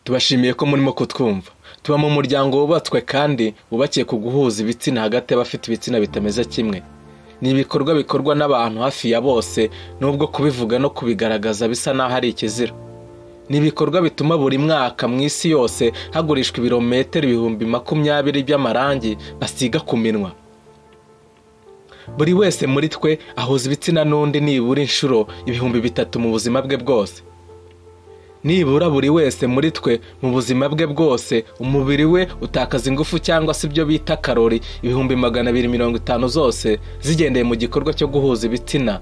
Tubashimiye ko murimo kutwumva. Tuba mu muryango wubatswe kandi wubakiye ku guhuza ibitsina hagati y'abafite ibitsina bitameze kimwe. Ni ibikorwa bikorwa n'abantu hafi ya bose, nubwo kubivuga no kubigaragaza bisa naho ari ikizira. Ni ibikorwa bituma buri mwaka mu isi yose hagurishwa ibirometero 20,000 by'amarangi basiga ku minwa. Buri wese muri twe ahuza ibitsina n'undi nibura inshuro 3,000 mu buzima bwe bwose. Nibura buri wese muri twe mu buzima bwe bwose umubiri we utakaza ingufu cyangwa se ibyo bita karori 250 zose zigendeye mu gikorwa cyo guhuza ibitsina.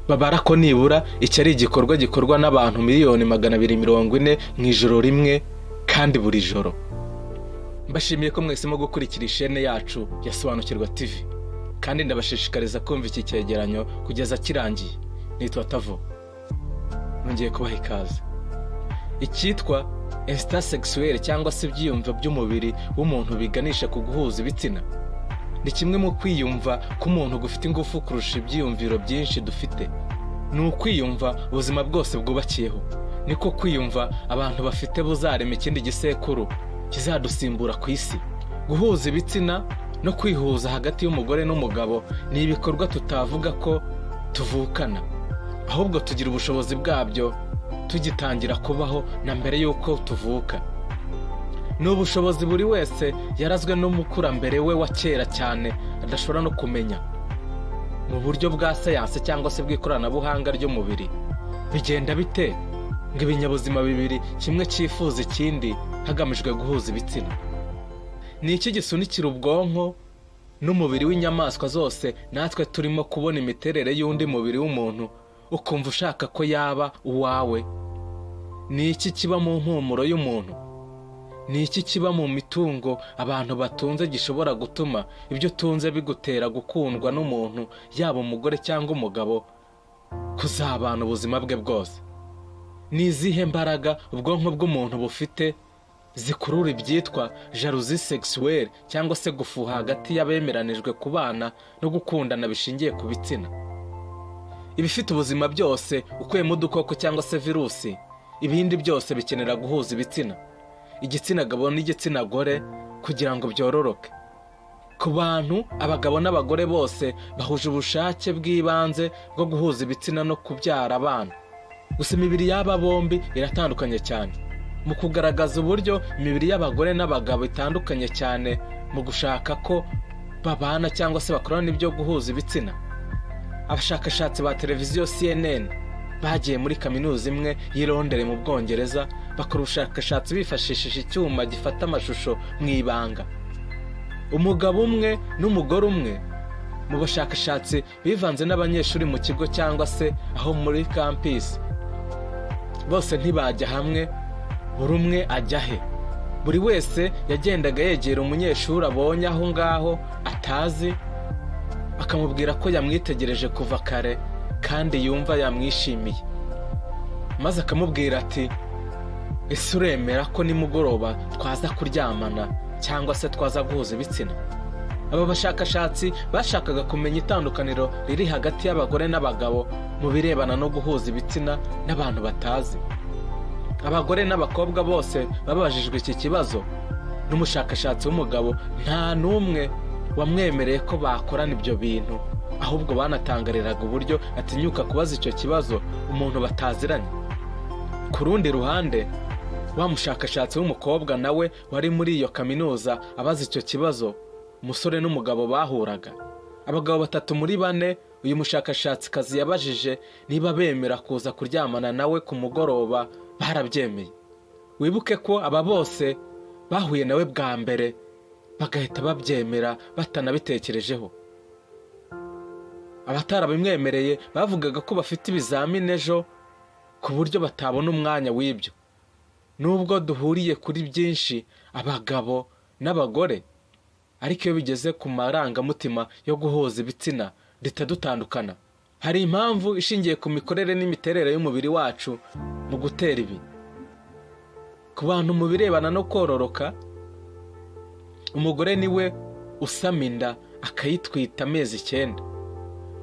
Babara ko nibura iki ari igikorwa gikorwa n'abantu 240,000 mu ijoro rimwe kandi buri joro. Mbashimiye ko mwahisemo gukurikira ishene yacu ya Sobanukirwa TV, kandi ndabashishikariza kumva iki cyegeranyo kugeza kirangiye. Nitwa Tavo, ngiye kubaha ikaze. Icyitwa intersexuel cyangwa se ibyiyumvo by'umubiri w'umuntu biganisha ku guhuza ibitsina ni kimwe mu kwiyumva k'umuntu gufite ingufu kurusha ibyiyumviro byinshi dufite. Ni ukwiyumva ubuzima bwose bwubakiyeho, niko kwiyumva abantu bafite buzarema ikindi gisekuru kizadusimbura ku isi. Guhuza ibitsina no kwihuza hagati y'umugore n'umugabo ni ibikorwa tutavuga ko tuvukana, ahubwo tugira ubushobozi bwabyo tugitangira kubaho na mbere y'uko tuvuka. Ni ubushobozi buri wese yarazwe n'umukurambere we wa kera cyane adashobora no kumenya. Mu buryo bwa sayansi cyangwa se bw'ikoranabuhanga ry'umubiri bigenda bite ngo ibinyabuzima bibiri kimwe cyifuza ikindi hagamijwe guhuza ibitsina? Ni iki gisunikira ubwonko n'umubiri w'inyamaswa zose natwe turimo kubona imiterere y'undi mubiri w'umuntu ukumva ushaka ko yaba uwawe? Ni iki kiba mu mpumuro y'umuntu? Ni iki kiba mu mitungo abantu batunze gishobora gutuma ibyo tunze bigutera gukundwa n'umuntu, yaba umugore cyangwa umugabo, kuzabana ubuzima bwe bwose? Ni izihe mbaraga ubwonko bw'umuntu bufite zikurura ibyitwa jalousie sexuelle cyangwa se gufuha hagati y'abemeranijwe kubana no gukundana bishingiye ku bitsina? Ibifite ubuzima byose ukuyemo udukoko cyangwa se virusi, ibindi byose bikenera guhuza ibitsina, igitsina gabo n'igitsina gore, kugira ngo byororoke. Ku bantu, abagabo n'abagore bose bahuje ubushake bw'ibanze bwo guhuza ibitsina no kubyara abana. Gusa imibiri y'aba bombi iratandukanye cyane mu kugaragaza uburyo imibiri y'abagore n'abagabo itandukanye cyane mu gushaka ko babana cyangwa se bakorana ibyo guhuza ibitsina. Abashakashatsi ba televiziyo CNN bagiye muri kaminuza imwe y'i Londres mu Bwongereza bakora ubushakashatsi bifashishije icyuma gifata amashusho mu ibanga. Umugabo umwe n'umugore umwe mu bashakashatsi bivanze n'abanyeshuri mu kigo cyangwa se aho muri campus. Bose ntibajya hamwe, buri umwe ajya he. Buri wese yagendaga yegera umunyeshuri abonye aho ngaho atazi, akamubwira ko yamwitegereje kuva kare kandi yumva yamwishimiye, maze akamubwira ati, ese uremera ko nimugoroba twaza kuryamana cyangwa se twaza guhuza ibitsina? Aba bashakashatsi bashakaga kumenya itandukaniro riri hagati y'abagore n'abagabo mu birebana no guhuza ibitsina n'abantu batazi. Abagore n'abakobwa bose babajijwe iki kibazo n'umushakashatsi w'umugabo, nta n'umwe wamwemereye ko bakorana ibyo bintu, ahubwo banatangariraga uburyo atinyuka kubaza icyo kibazo umuntu bataziranye. Ku rundi ruhande, wa mushakashatsi w'umukobwa nawe wari muri iyo kaminuza abaza icyo kibazo umusore n'umugabo bahuraga. Abagabo 3 muri 4 uyu mushakashatsikazi yabajije niba bemera kuza kuryamana nawe ku mugoroba barabyemeye. Wibuke ko aba bose bahuye nawe bwa mbere bagahita babyemera batanabitekerejeho. Abatarabimwemereye bavugaga ko bafite ibizamini ejo ku buryo batabona umwanya w'ibyo. Nubwo duhuriye kuri byinshi abagabo n'abagore, ariko iyo bigeze ku marangamutima yo guhuza ibitsina dutandukana. Hari impamvu ishingiye ku mikorere n'imiterere y'umubiri wacu mu gutera ibi. Ku bantu mu birebana no kororoka, umugore niwe usama inda akayitwita amezi 9.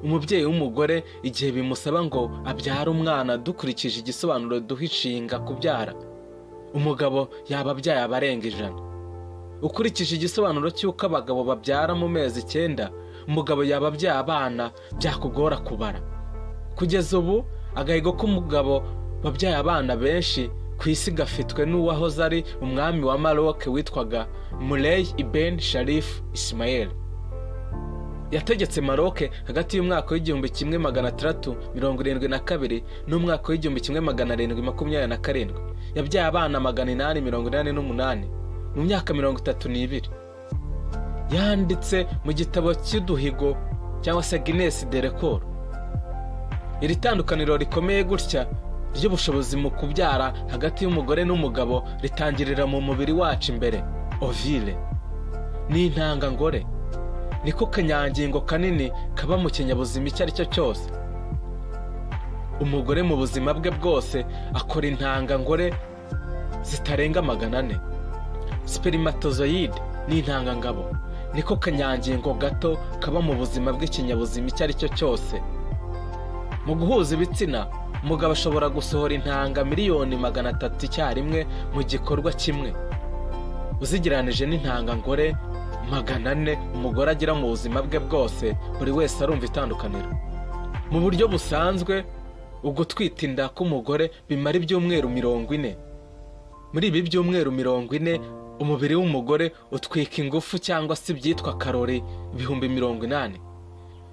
Umubyeyi w'umugore igihe bimusaba ngo abyara umwana dukurikije igisobanuro duha inshinga kubyara, umugabo yaba abyaye abarenga 100. Ukurikije igisobanuro cy'uko abagabo babyara mu mezi 9, umugabo yaba abyaye abana byakugora kubara. Kugeza ubu agahigo k'umugabo wabyaye abana benshi ku isi gafitwe n'uwahoze ari umwami wa Maroc witwaga Moulay Ibn Sharif Ismail. Yategetse Maroc hagati y'umwaka w'1672 n'umwaka w'1727. Yabyaye abana 888 mu myaka 32. Yanditse mu gitabo cy'uduhigo cyangwa se Guinness de Record. Iri tandukaniro rikomeye gutya ry'ubushobozi mu kubyara hagati y'umugore n'umugabo ritangirira mu mubiri wacu imbere, ovule. Ni intangangore, niko kanyangingo kanini kaba mu kinyabuzima icyo ari cyo cyose. Umugore mu buzima bwe bwose akora intangangore zitarenga 400. Spermatozoide ni intangangabo, niko kanyangingo gato kaba mu buzima bw'ikinyabuzima icyo ari cyo cyose. Mu guhuza ibitsina, umugabo ashobora gusohora intanga miliyoni 300 icyarimwe mu gikorwa kimwe. Uzigeranije n'intangangore 400 umugore agira mu buzima bwe bwose, buri wese arumva itandukaniro. Mu buryo busanzwe, ugutwita inda k'umugore bimara ibyumweru 40. Muri ibi byumweru 40, umubiri w'umugore utwika ingufu cyangwa se ibyitwa karori 80,000.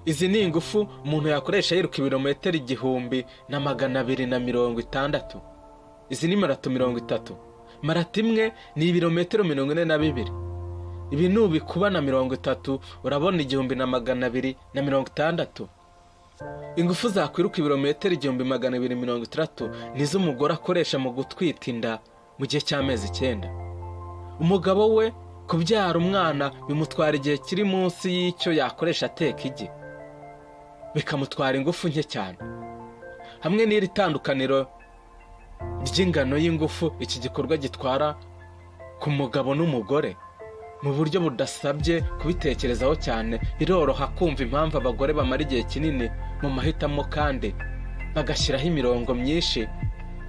Izi ni ingufu umuntu yakoresha yiruka ibirometero 1,260. Izi ni marato 30. Marato imwe ni ibirometero 42. Ibi nubikuba na 30 urabona 1,260. Ingufu zakwiruka ibirometero 1,260 nizo umugore akoresha mu gutwita inda mu gihe cy'amezi 9. Umugabo we kubyara umwana bimutwara igihe kiri munsi y'icyo yakoresha ateka igi, bikamutwara ingufu nke cyane. Hamwe n'iri tandukaniro ry'ingano y'ingufu iki gikorwa gitwara ku mugabo n'umugore, mu buryo budasabye kubitekerezaho cyane, biroroha kumva impamvu abagore bamara igihe kinini mu mahitamo kandi bagashyiraho imirongo myinshi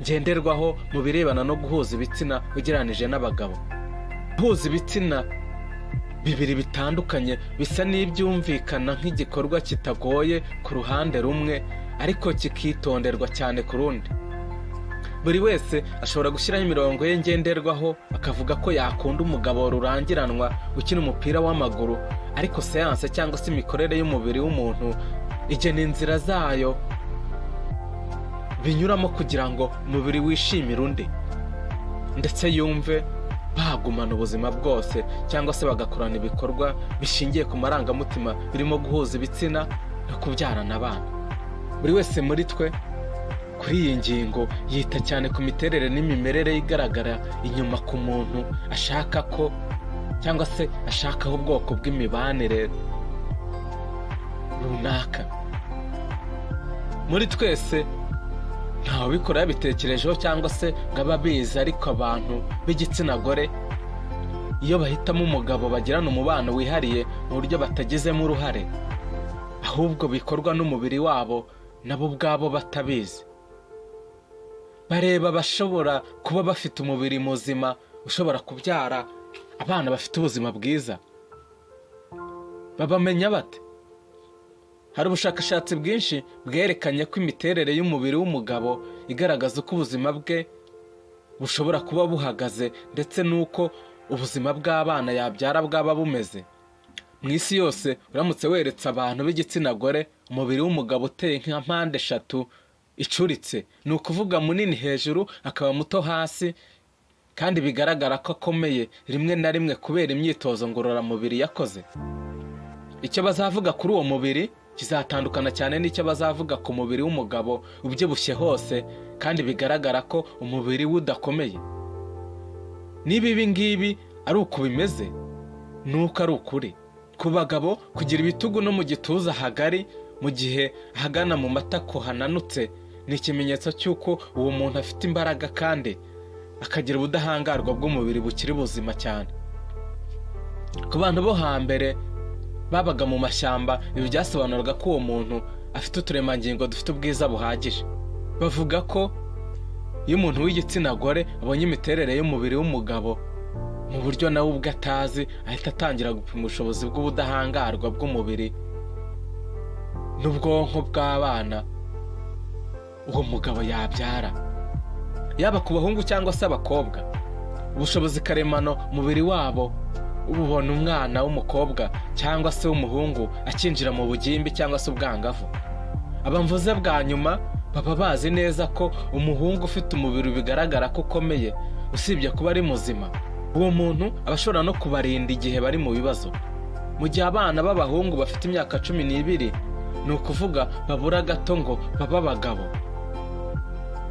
ngenderwaho mu birebana no guhuza ibitsina ugereranije n'abagabo. Guhuza ibitsina bibiri bitandukanye bisa n'ibyumvikana nk'igikorwa kitagoye ku ruhande rumwe, ariko kikitonderwa cyane ku rundi. Buri wese ashobora gushyiraho imirongo ye ngenderwaho akavuga ko yakunda umugabo rurangiranwa ukina umupira w'amaguru, ariko siyanse cyangwa se imikorere y'umubiri w'umuntu igena inzira zayo binyuramo kugira ngo umubiri wishimire undi ndetse yumve bagumana ubuzima bwose, cyangwa se bagakorana ibikorwa bishingiye ku marangamutima birimo guhuza ibitsina no kubyarana abana. Buri wese muri twe kuri iyi ngingo yita cyane ku miterere n'imimerere igaragara inyuma ku muntu ashaka ko cyangwa se ashakaho ubwoko bw'imibanire runaka. Muri twese ntawe ubikora yabitekerejeho cyangwa se ngo abe abizi, ariko abantu b'igitsina gore iyo bahitamo umugabo bagirana umubano wihariye mu buryo batagizemo uruhare, ahubwo bikorwa n'umubiri wabo nabo ubwabo batabizi. Bareba bashobora kuba bafite umubiri muzima ushobora kubyara abana bafite ubuzima bwiza. Babamenya bate? Hari ubushakashatsi bwinshi bwerekanye ko imiterere y'umubiri w'umugabo igaragaza uko ubuzima bwe bushobora kuba buhagaze ndetse n'uko ubuzima bw'abana yabyara bwaba bumeze. Mu isi yose uramutse weretse abantu b'igitsina gore umubiri w'umugabo uteye nka mpande 3 icuritse, ni ukuvuga munini hejuru akaba muto hasi, kandi bigaragara ko akomeye rimwe na rimwe kubera imyitozo ngororamubiri yakoze. Icyo bazavuga kuri uwo mubiri kizatandukana cyane n'icyo bazavuga ku mubiri w'umugabo ubyibushye hose kandi bigaragara ko umubiri we udakomeye. Niba ibi ngibi ari uko bimeze, nuko ari ukuri. Ku bagabo kugira ibitugu no mu gituza hagari mu gihe ahagana mu matako hananutse ni ikimenyetso cy'uko uwo muntu afite imbaraga kandi akagira ubudahangarwa bw'umubiri bukiri buzima cyane. Ku bantu bo hambere babaga mu mashyamba, ibi byasobanuraga ko uwo muntu afite uturemangingo dufite ubwiza buhagije. Bavuga ko iyo umuntu w'igitsina gore abonye imiterere y'umubiri w'umugabo mu buryo nawe ubwe atazi, ahita atangira gupima ubushobozi bw'ubudahangarwa bw'umubiri n'ubwonko bw'abana uwo mugabo yabyara, yaba ku bahungu cyangwa se abakobwa. Ubushobozi karemano umubiri wabo ububona umwana w'umukobwa cyangwa se w'umuhungu akinjira mu bugimbi cyangwa se ubwangavu. Abamvuze bwa nyuma baba bazi neza ko umuhungu ufite umubiri bigaragara ko ukomeye, usibye kuba ari muzima, uwo muntu aba ashobora no kubarinda igihe bari mu bibazo. Mu gihe abana b'abahungu bafite imyaka 12, ni ukuvuga babura gato ngo babe abagabo.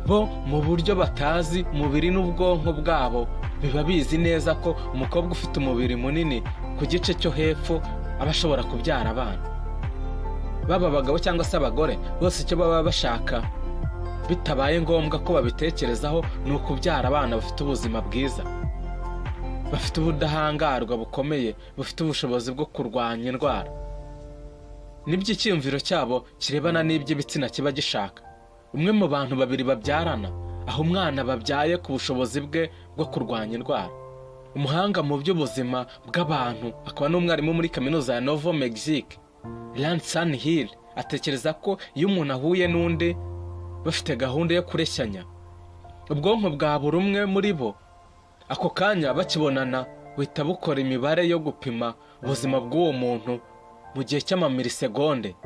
Bo mu buryo batazi umubiri n'ubwonko bwabo biba bizi neza ko umukobwa ufite umubiri munini ku gice cyo hepfo aba ashobora kubyara abana. Baba abagabo cyangwa se abagore bose icyo baba bashaka bitabaye ngombwa ko babitekerezaho ni ukubyara abana bafite ubuzima bwiza, bafite ubudahangarwa bukomeye, bufite ubushobozi bwo kurwanya indwara. Nibyo icyumviro cyabo kirebana n'iby'ibitsina kiba gishaka. Umwe mu bantu babiri babyarana, aho umwana babyaye ku bushobozi bwe bwo kurwanya indwara. Umuhanga mu by'ubuzima bw'abantu akaba n'umwarimu muri kaminuza ya Novo Mexique, Lansan Hill, atekereza ko iyo umuntu ahuye n'undi bafite gahunda yo kureshyanya, ubwonko bwa buri umwe muri bo ako kanya bakibonana buhita bukora imibare yo gupima ubuzima bw'uwo muntu mu gihe cy'amamilisegonde,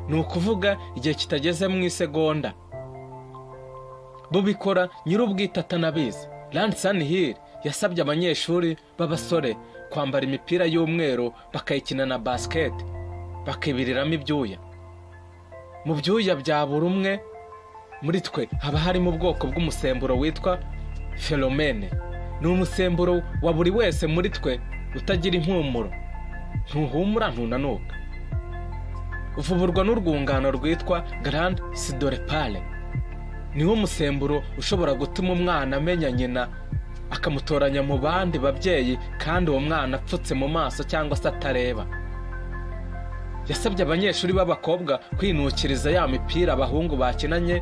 ni ukuvuga igihe kitageze mu isegonda. Bubikora nyir'ubwite atanabizi. Lansan Hill yasabye abanyeshuri b'abasore kwambara imipira y'umweru bakayikina na basket, bakibiriramo ibyuya. Mu byuya bya buri umwe muri twe haba harimo ubwoko bw'umusemburo witwa pheromone. Ni umusemburo wa buri wese muri twe utagira impumuro, ntuhumura ntunanuka. Uvuburwa n'urwungano rwitwa glande sudorepale. Niwo musemburo ushobora gutuma umwana amenya nyina akamutoranya mu bandi babyeyi kandi uwo mwana apfutse mu maso cyangwa se atareba. Yasabye abanyeshuri b'abakobwa kwinukiriza ya mipira abahungu bakinanye,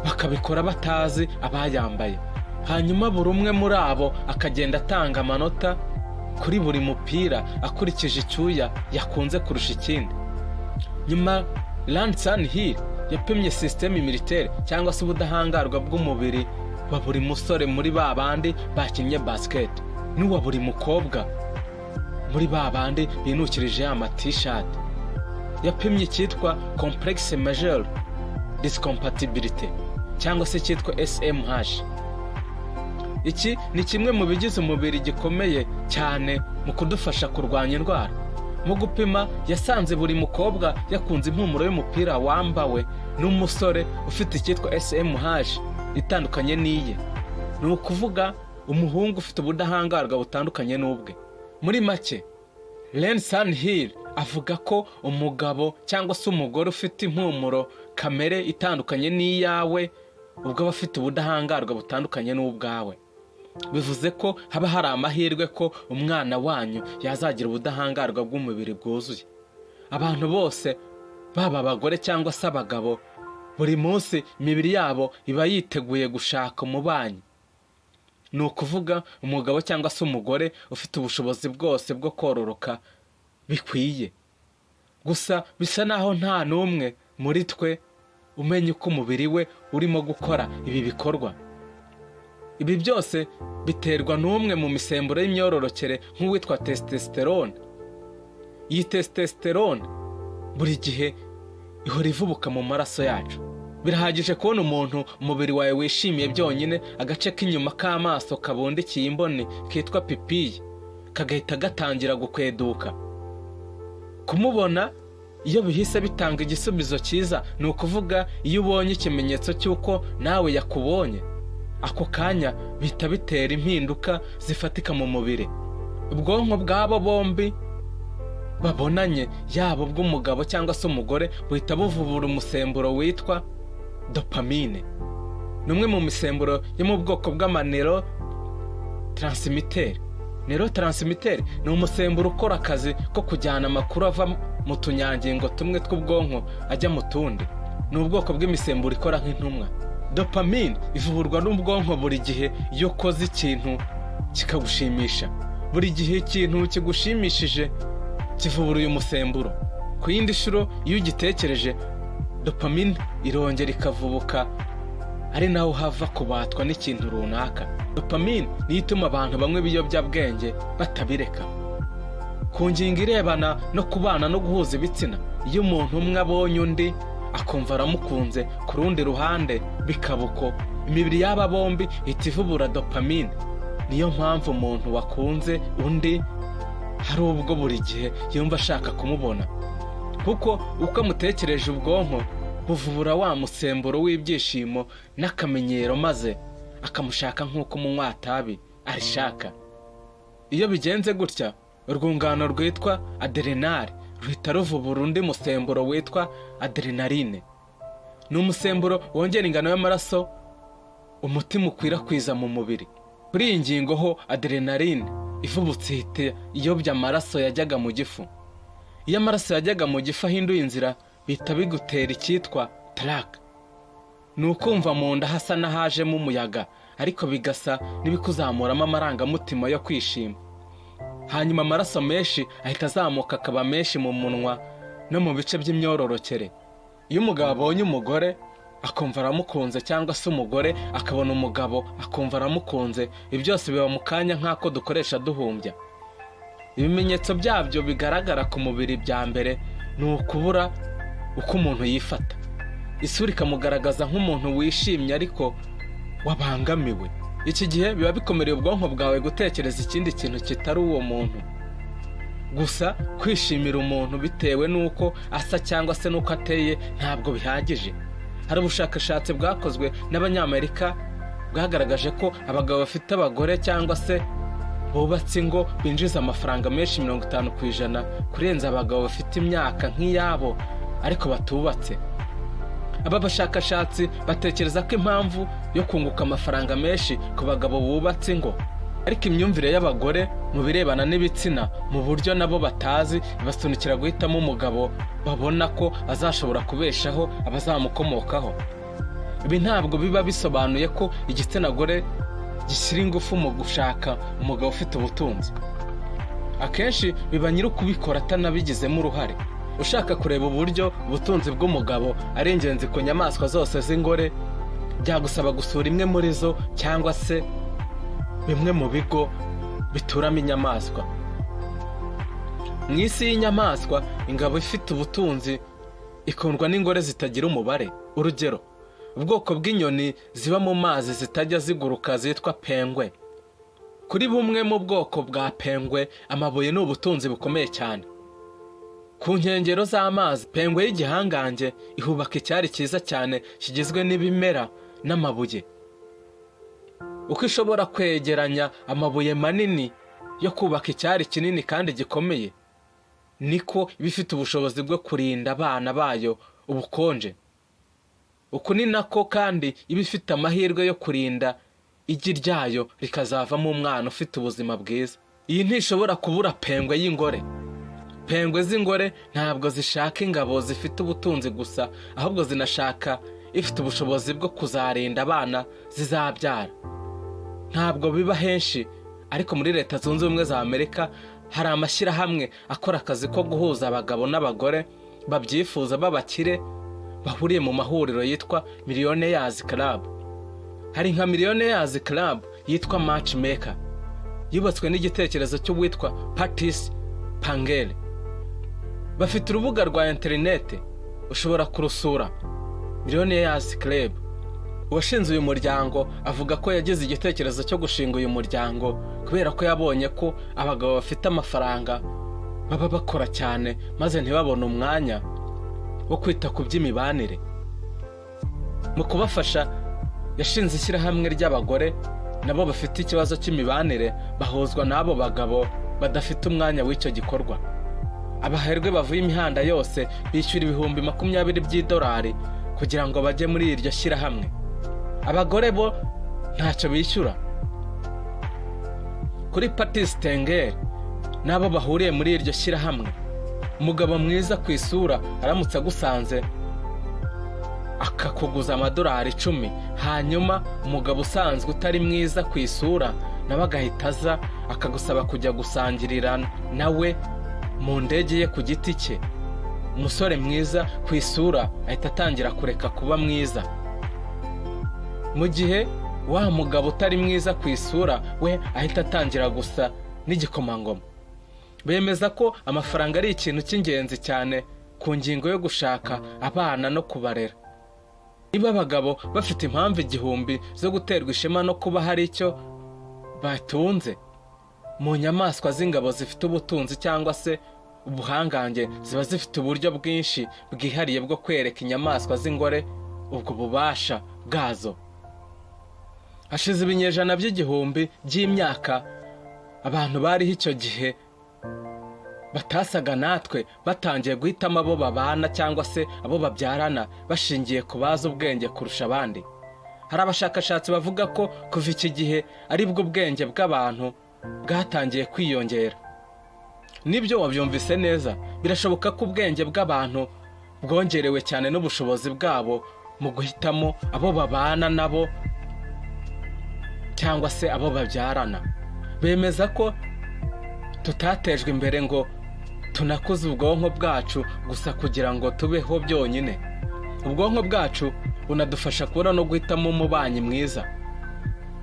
bakabikora batazi abayambaye. Hanyuma buri umwe muri abo akagenda atanga amanota kuri buri mupira akurikije icyuya yakunze kurusha ikindi. Nyuma Lansan Hill yapimye systeme militaire cyangwa se ubudahangarwa bw'umubiri wa buri musore muri ba bandi bakinnye basket, n'uwa buri mukobwa muri ba bandi binukirije ya t-shirt. Yapimye icyitwa complexe majeur discompatibility cyangwa se cyitwa SMH. Iki ni kimwe mu bigize umubiri gikomeye cyane mu kudufasha kurwanya indwara. Mu gupima yasanze buri mukobwa yakunze impumuro y'umupira wambawe n'umusore ufite icyitwa SMH itandukanye n'iye. Ni ukuvuga umuhungu ufite ubudahangarwa butandukanye n'ubwe. Muri make, Lansan Hill avuga ko umugabo cyangwa se umugore ufite impumuro kamere itandukanye n'iyawe ubwo aba afite ubudahangarwa butandukanye n'ubwawe. Bivuze ko haba hari amahirwe ko umwana wanyu yazagira ubudahangarwa bw'umubiri bwuzuye. Abantu bose baba abagore cyangwa se abagabo buri munsi imibiri yabo iba yiteguye gushaka umubanyi. Ni ukuvuga umugabo cyangwa se umugore ufite ubushobozi bwose bwo kororoka bikwiye. Gusa bisa naho nta n'umwe muri twe umenya uko umubiri we urimo gukora ibi bikorwa. Ibi byose biterwa n'umwe mu misemburo y'imyororokere nk'uwitwa testosterone. Iyi testosterone buri gihe ihora ivubuka mu maraso yacu. Birahagije kubona umuntu umubiri wawe wishimiye byonyine agace k'inyuma k'amaso kabundikiye imboni kitwa pipiye kagahita gatangira gukweduka. Kumubona iyo bihise bitanga igisubizo cyiza, ni ukuvuga iyo ubonye ikimenyetso cy'uko nawe yakubonye, ako kanya bihita bitera impinduka zifatika mu mubiri. Ubwonko bw'abo bombi babonanye, yaba ubw'umugabo cyangwa se umugore, buhita buvubura umusemburo witwa dopamine. Ni umwe mu misemburo yo mu bwoko bw'amaneurotransmitter. Neurotransmitter ni umusemburo ukora akazi ko kujyana amakuru ava mu tunyangingo tumwe tw'ubwonko ajya mu tundi. Ni ubwoko bw'imisemburo ikora nk'intumwa. Dopamine ivurwa n'ubwonko buri gihe iyo ukoze ikintu kikagushimisha. Buri gihe ikintu kigushimishije kivubura uyu musemburo. Ku yindi nshuro iyo ugitekereje, dopamine irongera ikavubuka, ari naho hava kubatwa n'ikintu runaka. Dopamine niyo ituma abantu bamwe b'ibiyobyabwenge batabireka. Ku ngingo irebana no kubana no guhuza ibitsina, iyo umuntu umwe abonye undi akumva aramukunze, ku rundi ruhande bikaba uko, imibiri y'aba bombi ihita ivubura dopamine. Niyo mpamvu umuntu wakunze undi hari ubwo buri gihe yumva ashaka kumubona, kuko uko amutekereje ubwonko buvubura wa musemburo w'ibyishimo n'akamenyero, maze akamushaka nk'uko umunywatabi arishaka. Iyo bigenze gutya, urwungano rwitwa adrenal ruhita ruvubura undi musemburo witwa adrenaline. Ni umusemburo wongera ingano y'amaraso umutima ukwirakwiza mu mubiri. Kuri iyi ngingo ho, adrenaline ivubutse ihita iyobya amaraso yajyaga mu gifu. Iyo amaraso yajyaga mu gifu ahinduye inzira, bihita bigutera icyitwa trac. Ni ukumva mu nda hasa n'ahajemo umuyaga, ariko bigasa n'ibikuzamuramo amarangamutima yo kwishima. Hanyuma amaraso menshi ahita azamuka akaba menshi mu munwa no mu bice by'imyororokere. Iyo umugabo abonye umugore akumva aramukunze, cyangwa se umugore akabona umugabo akumva aramukunze, ibi byose biba mu kanya nk'ako dukoresha duhumbya. Ibimenyetso byabyo bigaragara ku mubiri bya mbere ni ukubura uko umuntu yifata. Isura ikamugaragaza nk'umuntu wishimye ariko wabangamiwe. Iki gihe biba bikomereye ubwonko bwawe gutekereza ikindi kintu kitari uwo muntu. Gusa kwishimira umuntu bitewe n'uko asa cyangwa se n'uko ateye ntabwo bihagije. Hari ubushakashatsi bwakozwe n'Abanyamerika bwagaragaje ko abagabo bafite abagore cyangwa se bubatse ingo binjiza amafaranga menshi 50% kurenza abagabo bafite imyaka nk'iyabo ariko batubatse. Aba bashakashatsi batekereza ko impamvu yo kunguka amafaranga menshi ku bagabo bubatse ingo, ariko imyumvire y'abagore mu birebana n'ibitsina mu buryo nabo batazi basunikira guhitamo umugabo babona ko azashobora kubeshaho abazamukomokaho. Ibi ntabwo biba bisobanuye ko igitsina gore gishyira ingufu mu gushaka umugabo ufite ubutunzi. Akenshi biba nyiri ukubikora atanabigizemo uruhare. Ushaka kureba uburyo ubutunzi bw'umugabo ari ingenzi ku nyamaswa zose z'ingore, byagusaba gusura imwe muri zo cyangwa se bimwe mu bigo bituramo inyamaswa. Mu isi y'inyamaswa, ingabo ifite ubutunzi ikundwa n'ingore zitagira umubare. Urugero, ubwoko bw'inyoni ziba mu mazi zitajya ziguruka zitwa pengwe. Kuri bumwe mu bwoko bwa pengwe, amabuye ni ubutunzi bukomeye cyane. Ku nkengero z'amazi, pengwe y'igihangange ihubaka icyari cyiza cyane kigizwe n'ibimera n'amabuye. Uko ishobora kwegeranya amabuye manini yo kubaka icyari kinini kandi gikomeye, niko iba ifite ubushobozi bwo kurinda abana bayo ubukonje. Uku ni nako kandi iba ifite amahirwe yo kurinda igi ryayo rikazavamo umwana ufite ubuzima bwiza. Iyi ntishobora kubura pengwe y'ingore. Pengwe z'ingore ntabwo zishaka ingabo zifite ubutunzi gusa, ahubwo zinashaka ifite ubushobozi bwo kuzarinda abana zizabyara. Ntabwo biba henshi, ariko muri Leta Zunze Ubumwe za Amerika hari amashyirahamwe akora akazi ko guhuza abagabo n'abagore babyifuza b'abakire bahuriye mu mahuriro yitwa Millionaires Club. Hari nka Millionaires Club yitwa Matchmaker, yubatswe n'igitekerezo cy'uwitwa Patrice Pangel. Bafite urubuga rwa interineti ushobora kurusura, Millionaires Club. Uwashinze uyu muryango avuga ko yagize igitekerezo cyo gushinga uyu muryango kubera ko yabonye ko abagabo bafite amafaranga baba bakora cyane maze ntibabone umwanya wo kwita ku by'imibanire. Mu kubafasha, yashinze ishyirahamwe ry'abagore nabo bafite ikibazo cy'imibanire bahuzwa n'abo bagabo badafite umwanya w'icyo gikorwa. Abaherwe bavuye imihanda yose bishyura ibihumbi 20 by'idolari kugira ngo bajye muri iryo shyirahamwe. Abagore bo ntacyo bishyura. Kuri Patrice Pangel nabo bahuriye muri iryo shyirahamwe, umugabo mwiza ku isura aramutse agusanze akakuguza amadolari 10, hanyuma umugabo usanzwe utari mwiza ku isura nawe agahita aza akagusaba kujya gusangirira nawe mu ndege ye ku giti cye. Umusore mwiza ku isura ahita atangira kureka kuba mwiza, mu gihe wa mugabo utari mwiza ku isura we ahita atangira gusa n'igikomangoma. Bemeza ko amafaranga ari ikintu cy'ingenzi cyane ku ngingo yo gushaka abana no kubarera. Niba abagabo bafite impamvu 1000 zo guterwa ishema no kuba hari icyo batunze, mu nyamaswa z'ingabo zifite ubutunzi cyangwa se ubuhangange ziba zifite uburyo bwinshi bwihariye bwo kwereka inyamaswa z'ingore ubwo bubasha bwazo. Hashize ibinyejana by'igihumbi by'imyaka, abantu bariho icyo gihe batasaga natwe batangiye guhitamo abo babana cyangwa se abo babyarana bashingiye ku bazi ubwenge kurusha abandi. Hari abashakashatsi bavuga ko kuva iki gihe aribwo ubwenge bw'abantu bwatangiye kwiyongera. Nibyo wabyumvise neza, birashoboka ko ubwenge bw'abantu bwongerewe cyane n'ubushobozi bwabo mu guhitamo abo babana nabo cyangwa se abo babyarana. Bemeza ko tutatejwe imbere ngo tunakuze ubwonko bwacu gusa kugira ngo tubeho byonyine. Ubwonko bwacu bunadufasha kubona no guhitamo umubanyi mwiza,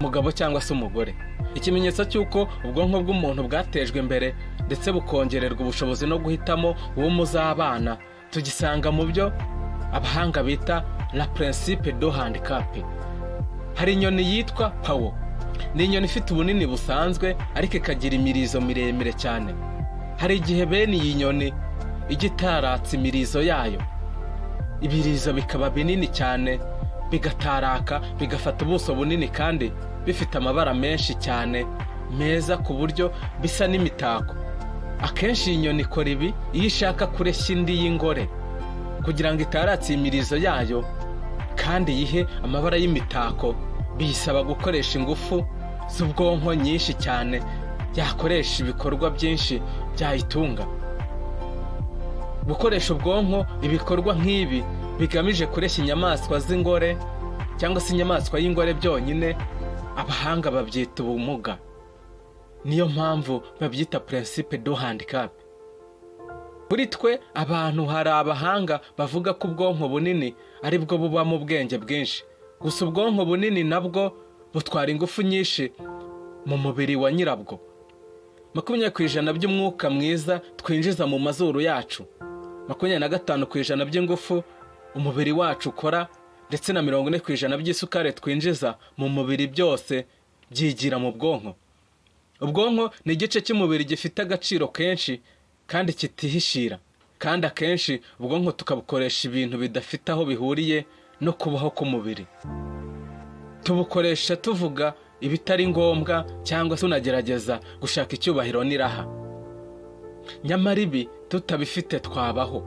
umugabo cyangwa se umugore. Ikimenyetso cy'uko ubwonko bw'umuntu bwatejwe imbere ndetse bukongererwa ubushobozi no guhitamo uwo muzabana tugisanga mu byo abahanga bita la principe de handicap. Hari inyoni yitwa pawo. Ni inyoni ifite ubunini busanzwe ariko ikagira imirizo miremire cyane. Hari igihe bene iyi nyoni igitaratse imirizo yayo, ibirizo bikaba binini cyane, bigataraka, bigafata ubuso bunini kandi bifite amabara menshi cyane meza ku buryo bisa n'imitako. Akenshi iyi nyoni ikora ibi iyo ishaka kureshya indi y'ingore kugira ngo itaratse imirizo yayo kandi yihe amabara y'imitako. Bisaba gukoresha ingufu z'ubwonko nyinshi cyane, yakoresha ibikorwa byinshi byayitunga. Gukoresha ubwonko ibikorwa nk'ibi bigamije kureshya inyamaswa z'ingore cyangwa se inyamaswa y'ingore byonyine, abahanga babyita ubumuga. Niyo mpamvu babyita principe de handicap. Kuri twe abantu hari abahanga bavuga ko ubwonko bunini ari bwo bubamo ubwenge bwinshi. Gusa ubwonko bunini nabwo butwara ingufu nyinshi mu mubiri wa nyirabwo. 20% by'umwuka mwiza twinjiza mu mazuru yacu, 25% by'ingufu umubiri wacu ukora, ndetse na 40% by'isukari twinjiza mu mubiri byose byigira mu bwonko. Ubwonko ni igice cy'umubiri gifite agaciro kenshi kandi kitihishira, kandi akenshi ubwonko tukabukoresha ibintu bidafite aho bihuriye no kubaho k'umubiri. Tubukoresha tuvuga ibitari ngombwa cyangwa se tunagerageza gushaka icyubahiro n'iraha. Nyamara ibi tutabifite twabaho.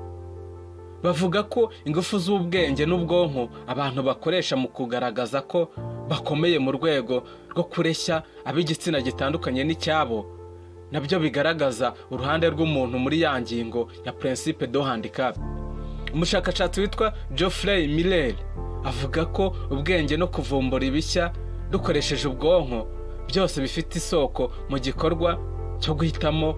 Bavuga ko ingufu z'ubwenge n'ubwonko abantu bakoresha mu kugaragaza ko bakomeye mu rwego rwo kureshya ab'igitsina gitandukanye n'icyabo, nabyo bigaragaza uruhande rw'umuntu muri ya ngingo ya principe de handicap. Umushakashatsi witwa Geoffrey Miller avuga ko ubwenge no kuvumbura ibishya dukoresheje ubwonko byose bifite isoko mu gikorwa cyo guhitamo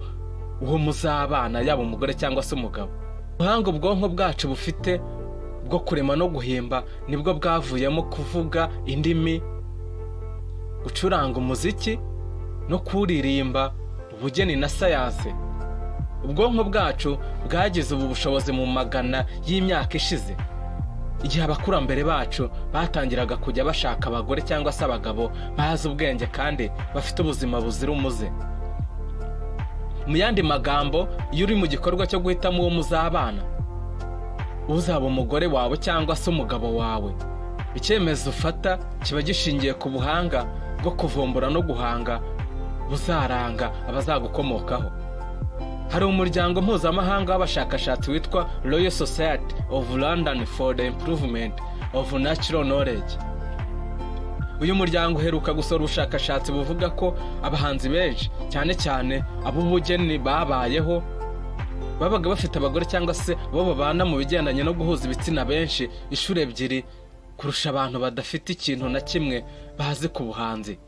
uwo muzabana, yaba umugore cyangwa se umugabo. Ubuhanga ubwonko bwacu bufite bwo kurema no guhimba nibwo bwavuyemo kuvuga indimi, gucuranga umuziki no kuririmba, ubugeni na sayanse. Ubwonko bwacu bwagize ubu bushobozi mu magana y'imyaka ishize, igihe abakurambere bacu batangiraga kujya bashaka abagore cyangwa se abagabo bazi ubwenge kandi bafite ubuzima buzira umuze. Mu yandi magambo, iyo uri mu gikorwa cyo guhitamo uwo muzabana, uzaba umugore wawe cyangwa se umugabo wawe, icyemezo ufata kiba gishingiye ku buhanga bwo kuvumbura no guhanga buzaranga abazagukomokaho. Hari umuryango mpuzamahanga w'abashakashatsi witwa Royal Society of London for the Improvement of Natural Knowledge. Uyu muryango uheruka gusora ubushakashatsi buvuga ko abahanzi benshi cyane cyane ab'ubugeni babayeho babaga bafite abagore cyangwa se bo babana mu bigendanye no guhuza ibitsina benshi inshuro ebyiri kurusha abantu badafite ikintu na kimwe bazi ku buhanzi.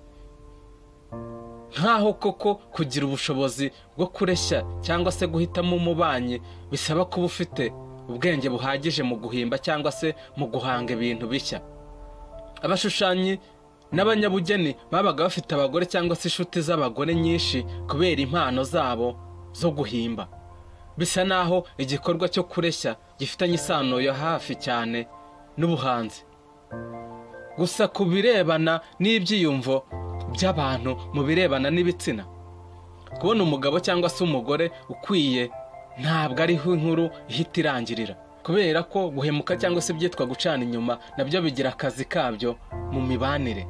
Nkaho koko kugira ubushobozi bwo kureshya cyangwa se guhitamo umubanyi bisaba kuba ufite ubwenge buhagije mu guhimba cyangwa se mu guhanga ibintu bishya. Abashushanyi n'abanyabugeni babaga bafite abagore cyangwa se inshuti z'abagore nyinshi kubera impano zabo zo guhimba. Bisa naho igikorwa cyo kureshya gifitanye isano yo hafi cyane n'ubuhanzi. Gusa ku birebana n'ibyiyumvo by'abantu mu birebana n'ibitsina, kubona umugabo cyangwa se umugore ukwiye ntabwo ariho inkuru ihita irangirira, kubera ko guhemuka cyangwa se byitwa gucana inyuma nabyo bigira akazi kabyo mu mibanire.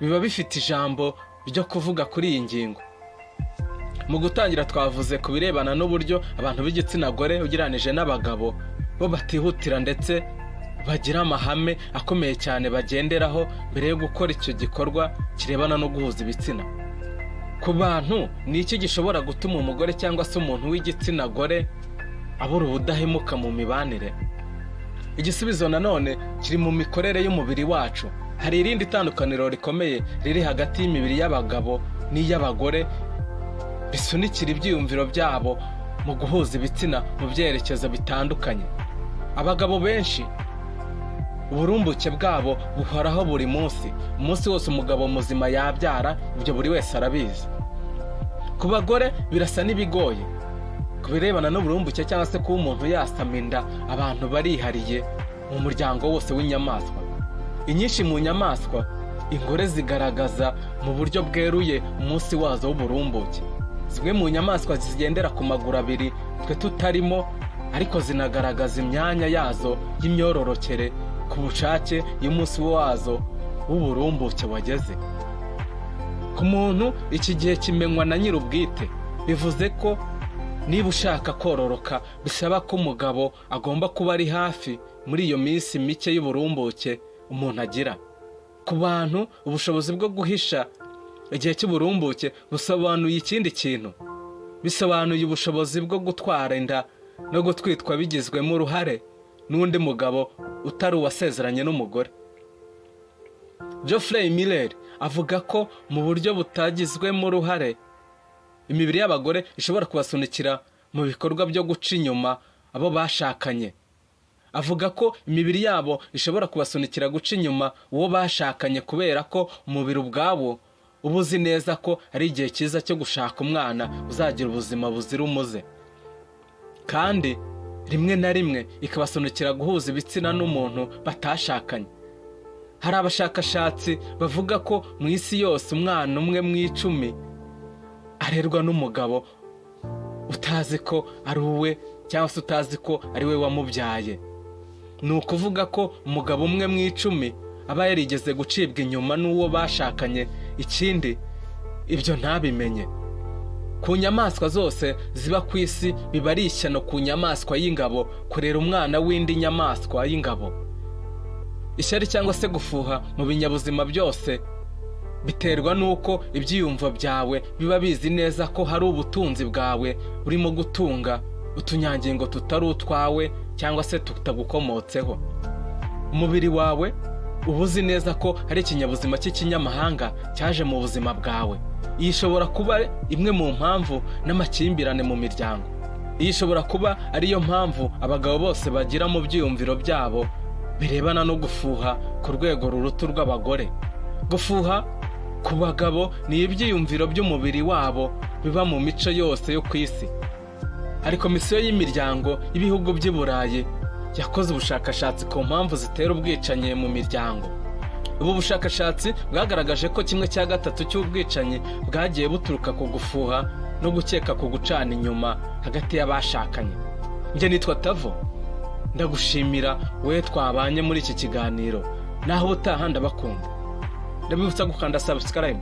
Biba bifite ijambo ryo kuvuga kuri iyi ngingo. Mu gutangira twavuze ku birebana n'uburyo abantu b'igitsina gore ugereranije n'abagabo bo batihutira ndetse bagira amahame akomeye cyane bagenderaho mbere yo gukora icyo gikorwa kirebana no guhuza ibitsina. Ku bantu ni iki gishobora gutuma umugore cyangwa se umuntu w'igitsina gore abura ubudahemuka mu mibanire? Igisubizo nanone kiri mu mikorere y'umubiri wacu. Hari irindi tandukaniro rikomeye riri hagati y'imibiri y'abagabo n'iy'abagore bisunikira ibyiyumviro byabo mu guhuza ibitsina mu byerekezo bitandukanye. Abagabo benshi uburumbuke bwabo buhoraho buri munsi. Umunsi wose umugabo muzima yabyara, ibyo buri wese arabizi. Ku bagore birasa n'ibigoye. Ku birebana n'uburumbuke cyangwa se kuba umuntu yasama inda, abantu barihariye mu muryango wose w'inyamaswa. Inyinshi mu nyamaswa ingore zigaragaza mu buryo bweruye umunsi wazo w'uburumbuke. Zimwe mu nyamaswa zigendera ku maguru abiri twe tutarimo, ariko zinagaragaza imyanya yazo y'imyororokere ku bushake y'umunsi wazo w'uburumbuke wageze. Ku muntu iki gihe kimenywa na nyir'ubwite. Bivuze ko niba ushaka kororoka bisaba ko umugabo agomba kuba ari hafi muri iyo minsi mike y'uburumbuke umuntu agira. Ku bantu ubushobozi bwo guhisha igihe cy'uburumbuke busobanuye ikindi kintu. Bisobanuye ubushobozi bwo gutwara inda no gutwitwa bigizwemo uruhare n'undi mugabo utari uwasezeranye n'umugore. Geoffrey Miller avuga ko mu buryo butagizwemo uruhare imibiri y'abagore ishobora kubasunikira mu bikorwa byo guca inyuma abo bashakanye. Avuga ko imibiri yabo ishobora kubasunikira guca inyuma uwo bashakanye kubera ko umubiri ubwawo uba uzi neza ko ari igihe cyiza cyo gushaka umwana uzagira ubuzima buzira umuze, kandi rimwe na rimwe ikabasunikira guhuza ibitsina n'umuntu batashakanye. Hari abashakashatsi bavuga ko mu isi yose umwana umwe mu 10 arerwa n'umugabo utazi ko ari uwe cyangwa se utazi ko ari we wamubyaye. Ni ukuvuga ko umugabo umwe mu 10 aba yarigeze gucibwa inyuma n'uwo bashakanye, ikindi ibyo ntabimenye. Ku nyamaswa zose ziba ku isi biba ari ishyano ku nyamaswa y'ingabo kurera umwana w'indi nyamaswa y'ingabo. Ishyari cyangwa se gufuha mu binyabuzima byose biterwa n'uko ibyiyumvo byawe biba bizi neza ko hari ubutunzi bwawe burimo gutunga utunyangingo tutari utwawe cyangwa se tutagukomotseho. Umubiri wawe uba uzi neza ko hari ikinyabuzima cy'ikinyamahanga cyaje mu buzima bwawe. Iyi ishobora kuba imwe mu mpamvu n'amakimbirane mu miryango. Iyi ishobora kuba ariyo mpamvu abagabo bose bagira mu byiyumviro byabo birebana no gufuha ku rwego ruruta rw'abagore. Gufuha ku bagabo ni ibyiyumviro by'umubiri wabo biba mu mico yose yo ku isi. Hari komisiyo y'imiryango y'ibihugu by'i Burayi yakoze ubushakashatsi ku mpamvu zitera ubwicanyi mu miryango. Ubu bushakashatsi bwagaragaje ko 1/3 cy'ubwicanyi bwagiye buturuka ku gufuha no gukeka ku gucana inyuma hagati y'abashakanye. Njye nitwa Tavo, ndagushimira we twabanye muri iki kiganiro. Naho utaha ndabakunda. Ndabibutsa gukanda subscribe.